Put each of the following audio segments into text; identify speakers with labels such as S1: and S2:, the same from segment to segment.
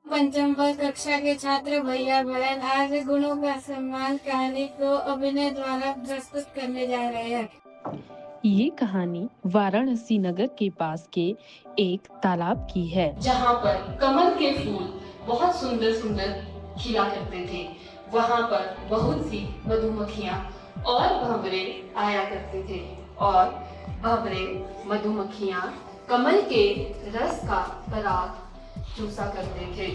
S1: पंचम वर्ग कक्षा के छात्र भैया बहन आज गुणों का सम्मान कहानी को अभिनय द्वारा प्रस्तुत करने जा रहे हैं।
S2: ये कहानी वाराणसी नगर के पास के एक तालाब की है,
S3: जहाँ पर कमल के फूल बहुत सुंदर सुंदर खिला करते थे। वहाँ पर बहुत सी मधुमक्खियाँ और भंवरे आया करते थे और भंवरे मधुमक्खियाँ कमल के रस का पराग चूसा करते थे।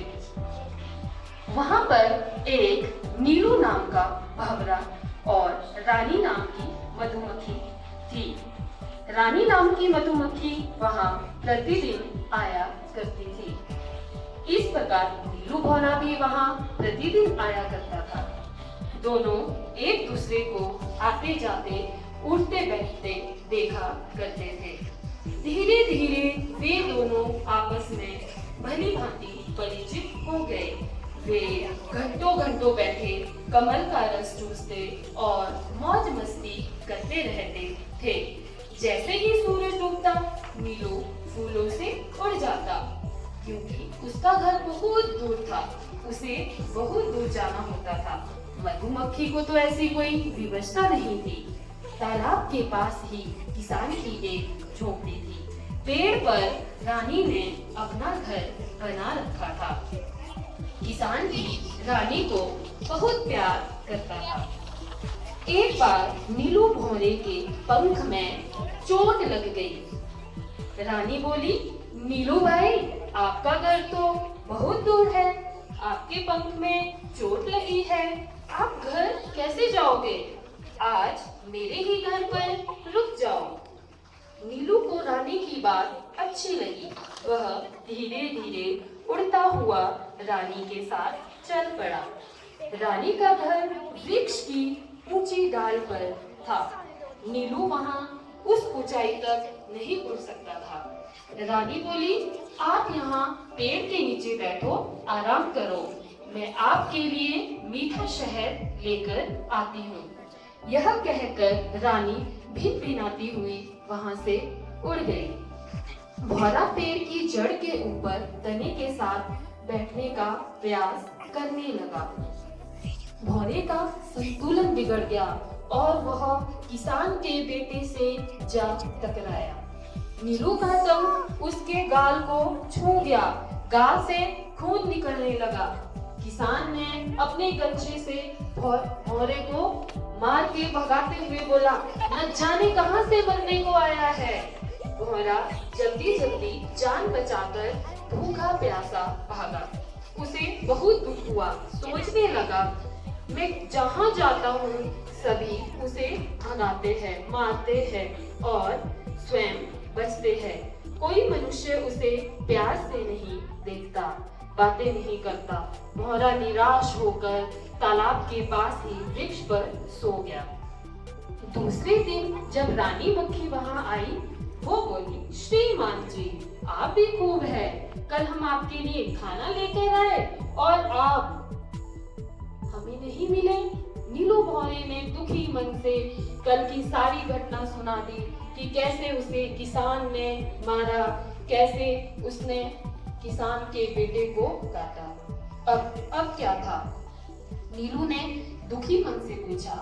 S3: वहाँ पर एक नीलू नाम का भंवरा और रानी नाम की मधुमक्खी थी। रानी नाम की मधुमक्खी वहाँ प्रतिदिन आया करती थी। इस प्रकार नीलू भौरा भी वहाँ प्रतिदिन आया करता था। दोनों एक दूसरे को आते जाते उठते बैठते देखा करते थे। धीरे धीरे वे दोनों आपस में भली भांति परिचित हो गए। वे घंटों घंटों बैठे कमल का रस चूसते और मौज मस्ती करते रहते थे। जैसे ही सूरज डूबता नीलू फूलों से उड़ जाता, क्योंकि उसका घर बहुत दूर था, उसे बहुत दूर जाना होता था। मधुमक्खी को तो ऐसी कोई विवशता नहीं थी। तालाब के पास ही किसान की एक झोपड़ी थी। पेड़ पर रानी ने अपना घर बना रखा था। किसान भी रानी को बहुत प्यार करता था। एक बार नीलू भौरे के पंख में चोट लग गई। रानी बोली, नीलू भाई, आपका घर तो बहुत दूर है, आपके पंख में चोट लगी है, आप घर कैसे जाओगे? आज मेरे ही घर पर रुक जाओ। नीलू को रानी की बात अच्छी लगी। वह धीरे धीरे उड़ता हुआ रानी के साथ चल पड़ा। रानी का घर वृक्ष की ऊंची डाल पर था। नीलू वहां उस ऊंचाई तक नहीं उड़ सकता था। रानी बोली, आप यहाँ पेड़ के नीचे बैठो, आराम करो, मैं आपके लिए मीठा शहद लेकर आती हूँ। यह कहकर रानी भिनभिनाती हुई वहां से उड़ गई। भौरा पेड़ की जड़ के ऊपर तने के साथ बैठने का प्रयास करने लगा। भौरे का संतुलन बिगड़ गया और वह किसान के बेटे से जा टकराया। नीलू का टंक उसके गाल को छू गया। गाल से खून निकलने लगा। किसान ने अपने गंजे से भौरे को मार के भगाते हुए बोला, न जाने कहां से मरने को आया है। भौरा जल्दी जल्दी जान बचाकर भूखा प्यासा भागा। उसे बहुत दुख हुआ। सोचने लगा, मैं जहां जाता हूँ सभी उसे भगाते हैं, मारते हैं और स्वयं बचते हैं। कोई मनुष्य उसे प्यार से नहीं देखता, बातें नहीं करता। भौरा निराश होकर तालाब के पास ही वृक्ष पर सो गया। दूसरे दिन जब रानी मक्खी वहां आई, वो बोली, श्रीमान जी, आप भी खूब है। कल हम आपके लिए खाना लेकर आए और आप हमें नहीं मिले। नीलू भौरे ने दुखी मन से कल की सारी घटना सुना दी कि कैसे उसे किसान ने मारा, कैसे उसने किसान के बेटे को काटा। अब क्या था? नीलू ने दुखी मन से पूछा,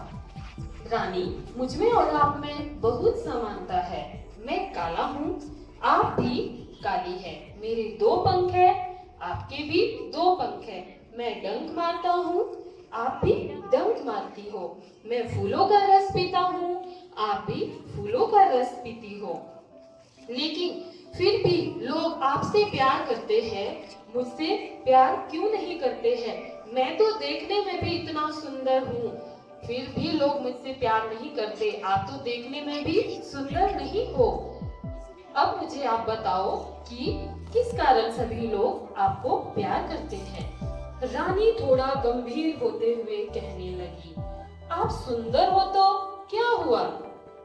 S3: रानी, मुझ में और आप में बहुत समानता है। मैं काला हूँ, आप भी काली है। मेरे दो पंख है, आपके भी दो पंख है। मैं डंक मारता हूँ, आप भी डंक मारती हो। मैं फूलों का रस पीता हूँ, आप भी फूलों का रस पीती हो। लेकिन फिर भी लोग आपसे प्यार करते हैं, मुझसे प्यार क्यों नहीं करते हैं? मैं तो देखने में भी इतना सुंदर हूँ, फिर भी लोग मुझसे प्यार नहीं करते। आप तो देखने में भी सुंदर नहीं हो। अब मुझे आप बताओ कि किस कारण सभी लोग आपको प्यार करते हैं? रानी थोड़ा गंभीर होते हुए कहने लगी, आप सुंदर हो तो क्या हुआ?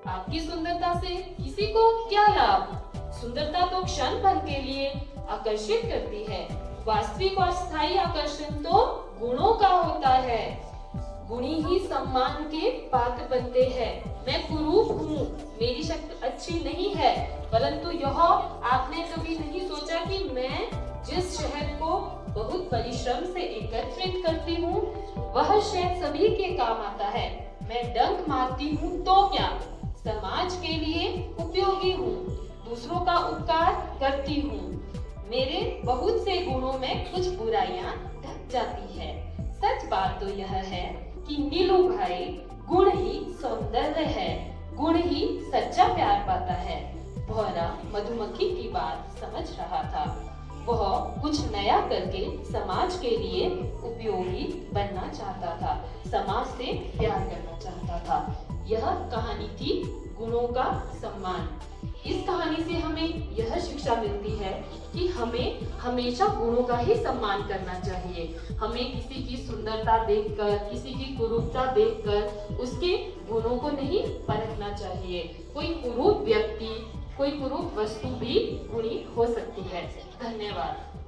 S3: आपकी सुंदरता से किसी को क्या लाभ? सुंदरता तो क्षण भर के लिए आकर्षित करती है। वास्तविक और स्थायी आकर्षण तो गुणों का होता है। गुणी ही सम्मान के पात्र बनते हैं। मैं कुरूप हूँ, मेरी शक्ति अच्छी नहीं है, परंतु यह आपने कभी नहीं सोचा कि मैं जिस शहद को बहुत परिश्रम से एकत्रित करती हूँ वह शहद सभी के काम आता है। मैं डंक मारती हूँ तो क्या, समाज के लिए उपयोगी हूँ, दूसरों का उपकार करती हूँ। मेरे बहुत से गुणों में कुछ बुराइयां ढक जाती है। सच बात तो यह है कि नीलू भाई गुण ही सौंदर्य है, गुण ही सच्चा प्यार पाता है। भौरा मधुमक्खी की बात समझ रहा था। वह कुछ नया करके समाज के लिए उपयोगी बनना चाहता था, समाज से प्यार करना चाहता था। यह कहानी थी गुणों का सम्मान। इस कहानी से हमें यह शिक्षा मिलती है कि हमें हमेशा गुणों का ही सम्मान करना चाहिए। हमें किसी की सुंदरता देखकर, किसी की कुरूपता देखकर उसके गुणों को नहीं परखना चाहिए। कोई कुरूप व्यक्ति, कोई कुरूप वस्तु भी गुणी हो सकती है। धन्यवाद।